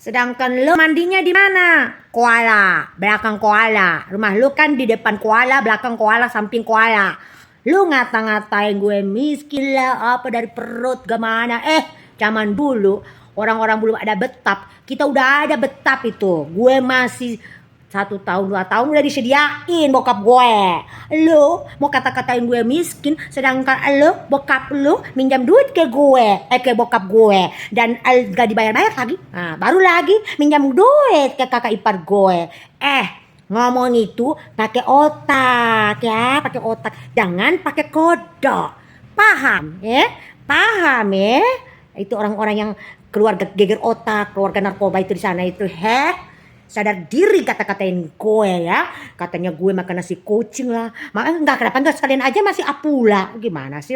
Sedangkan lu mandinya di mana? Koala, belakang koala. Rumah lu kan di depan koala, belakang koala, samping koala. Lu ngata-ngatain gue miskin lah, apa dari perut gimana. Zaman dulu orang-orang belum ada betap. Kita udah ada betap itu. Gue masih 1 tahun 2 tahun udah disediain bokap gue. Lu mau kata-katain gue miskin, sedangkan lu bokap lu minjam duit ke gue, ke bokap gue, dan gak dibayar-bayar lagi. Nah, baru lagi minjam duit ke kakak ipar gue. Ngomong itu pakai otak ya, pakai otak, jangan pakai kodok. Paham ya? Paham ya? Itu orang-orang yang keluarga geger otak, keluarga narkoba itu di sana itu, sadar diri kata-katain gue ya. Katanya gue makan nasi kucing lah. Enggak, kenapa enggak sekalian aja masih apula. Gimana sih?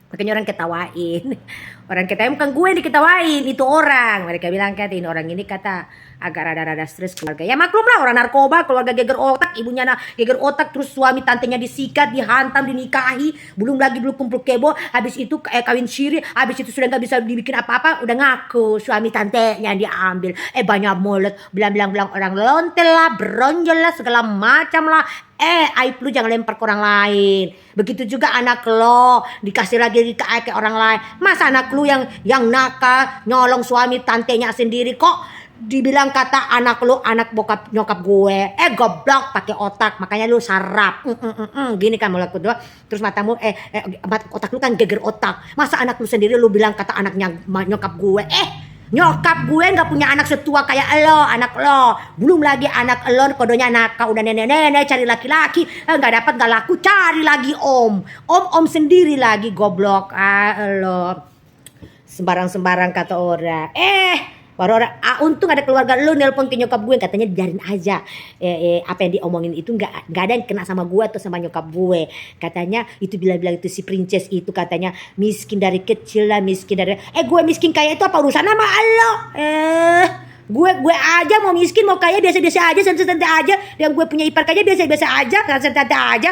Makanya orang ketawain. Orang ketawain bukan gue yang diketawain, itu orang. Mereka bilang katain orang ini kata agak rada-rada stres keluarga. Ya maklum lah, orang narkoba, keluarga geger otak, ibunya geger otak, terus suami tantenya disikat, dihantam, dinikahi, belum lagi dulu kumpul kebo, habis itu kawin siri, habis itu sudah nggak bisa dibikin apa-apa, udah ngaku suami tantenya diambil. Banyak mulut, bilang orang lontel lah, beronjol lah, segala macam lah. Aib lu jangan lempar ke orang lain. Begitu juga anak lo dikasih lagi ke orang lain. Masa anak lu yang nakal nyolong suami tantenya sendiri kok dibilang kata anak lu anak bokap nyokap gue. Goblok, pakai otak, makanya lu sarap. Gini kan mulut kedua, terus matamu otak lu kan geger otak. Masa anak lu sendiri lu bilang kata anaknya nyokap gue. Nyokap gue gak punya anak setua kayak lo, anak lo. Belum lagi anak lo kodonya nakal, udah nenek-nenek cari laki-laki, gak dapat, gak laku, cari lagi om sendiri lagi, goblok. Lo sembarang-sembarang kata orang. Baru orang, untung ada keluarga lu nelpon ke nyokap gue, katanya biarin aja. Apa yang diomongin itu nggak ada yang kena sama gue atau sama nyokap gue. Katanya itu bilang itu si princess itu katanya miskin dari kecil lah, miskin dari gue miskin kaya itu apa urusan sama lo? Gue aja mau miskin mau kaya biasa-biasa aja, santai-santai aja. Yang gue punya ipar kaya biasa-biasa aja, santai-santai aja.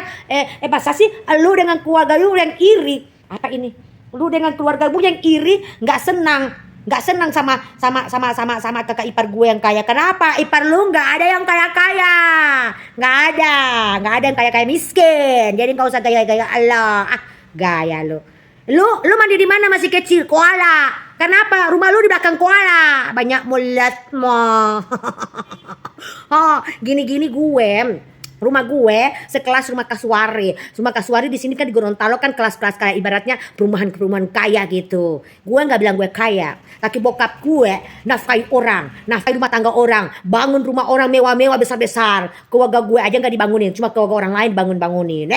Masa sih lu dengan keluarga lu yang iri? Apa ini? Lu dengan keluarga lu yang iri, nggak senang sama kakak ipar gue yang kaya. Kenapa? Ipar lu nggak ada yang kaya-kaya, nggak ada yang kaya-kaya, miskin. Jadi nggak usah gaya-gaya Allah. Gaya lu mandi di mana masih kecil? Koala. Kenapa? Rumah lu di belakang koala. Banyak mulut mo. Gini gue. Rumah gue sekelas rumah Kasuari. Rumah Kasuari di sini kan di Gorontalo kan kelas-kelas kayak ibaratnya perumahan kaya gitu. Gue nggak bilang gue kaya, tapi bokap gue nafkahi orang, nafkahi rumah tangga orang, bangun rumah orang mewah-mewah besar-besar. Keluarga gue aja nggak dibangunin, cuma keluarga orang lain bangunin.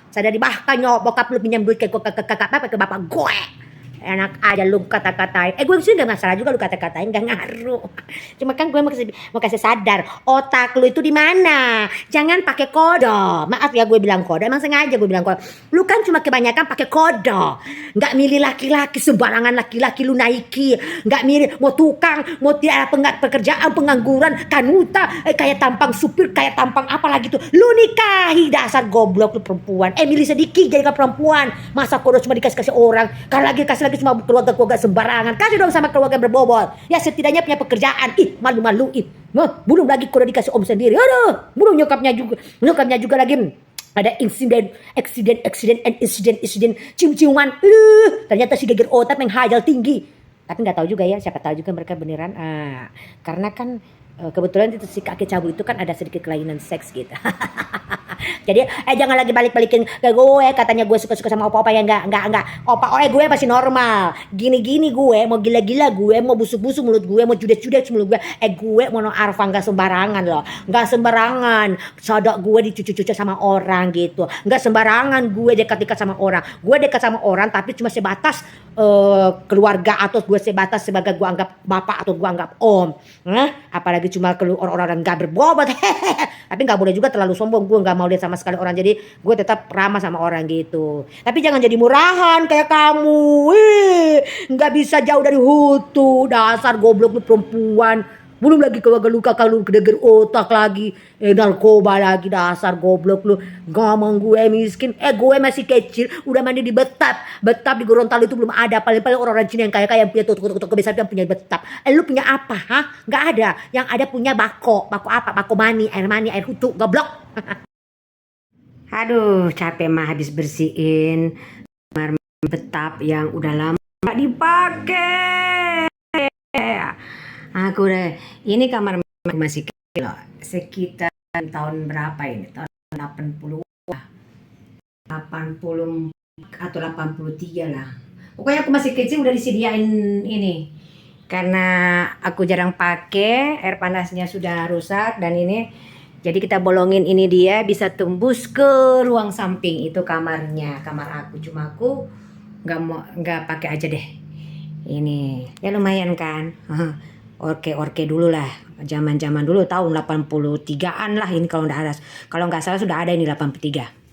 Sadari bahkan bokap lu pinjam duit ke bapak gue. Enak aja lu kata-katain. Gue sih gak masalah juga lu kata-katain, gak ngaruh. Cuma kan gue mau kasih sadar, otak lu itu di mana. Jangan pakai kodo. Maaf ya gue bilang kodo, emang sengaja gue bilang kodo. Lu kan cuma kebanyakan pakai kodo. Gak milih laki-laki, sembarangan laki-laki lu naiki. Gak milih mau tukang, mau tiada pekerjaan, pengangguran, kanuta, kayak tampang supir, kayak tampang apa lagi tuh. Lu nikahi, dasar goblok lu perempuan. Milih sedikit jadi perempuan. Masa kodo cuma dikasih orang. Kalau lagi kasih lagi cuma keluarga sembarangan. Kasih dong sama keluarga berbobot. Ya setidaknya punya pekerjaan. Malu-maluin. Belum lagi kalau dikasih om sendiri. Aduh, belum nyokapnya juga lagi ada insiden cium-ciuman. Ternyata si geger otak menghayal tinggi. Tapi nggak tahu juga ya, siapa tahu juga mereka beneran. Karena kan kebetulan itu si kakek cabul itu kan ada sedikit kelainan seks gitu. Jadi jangan lagi balik-balikin ke gue, katanya gue suka-suka sama opa-opa yang enggak. Opa gue masih normal. Gini-gini gue mau gila-gila, gue mau busuk-busuk mulut gue, mau judes-judes mulut gue. Gue mau arfa enggak sembarangan loh. Enggak sembarangan. Sodok gue dicucu-cucu sama orang gitu. Enggak sembarangan gue dekat-dekat sama orang. Gue dekat sama orang tapi cuma sebatas keluarga atau gue sebatas sebagai gue anggap bapak atau gue anggap om. Apalagi cuma orang-orang enggak berbobot. Tapi enggak boleh juga terlalu sombong. Gue enggak mau lihat sama sekali orang, jadi gue tetap ramah sama orang gitu. Tapi jangan jadi murahan kayak kamu. Nggak bisa jauh dari hutu, dasar goblok lu perempuan. Belum lagi kalau luka kalau kedeger otak lagi. Narkoba lagi, dasar goblok lu. Ngomong gue miskin. Gue masih kecil udah mandi di bathtub. Bathtub di Gorontalo itu belum ada. Paling-paling orang-orang Cina yang kaya-kaya yang punya tutuk kebiasaan yang punya bathtub. Lu punya apa? Hah? Nggak ada. Yang ada punya bako. Bako apa? Bako mani, air hutu. Goblok. Aduh, capek mah habis bersihin kamar bathtub yang udah lama nggak dipakai. Aku deh, ini kamar masih kecil loh. Sekitar tahun berapa ini? Tahun 80 80 atau 83 lah. Pokoknya aku masih kecil udah disediain ini. Karena aku jarang pakai, air panasnya sudah rusak dan ini jadi kita bolongin ini dia bisa tembus ke ruang samping. Itu kamarnya, kamar aku. Cuma aku nggak pakai aja deh. Ini ya lumayan kan. Orke dulu lah, zaman dulu tahun 83-an lah ini kalau nggak salah sudah ada ini 83.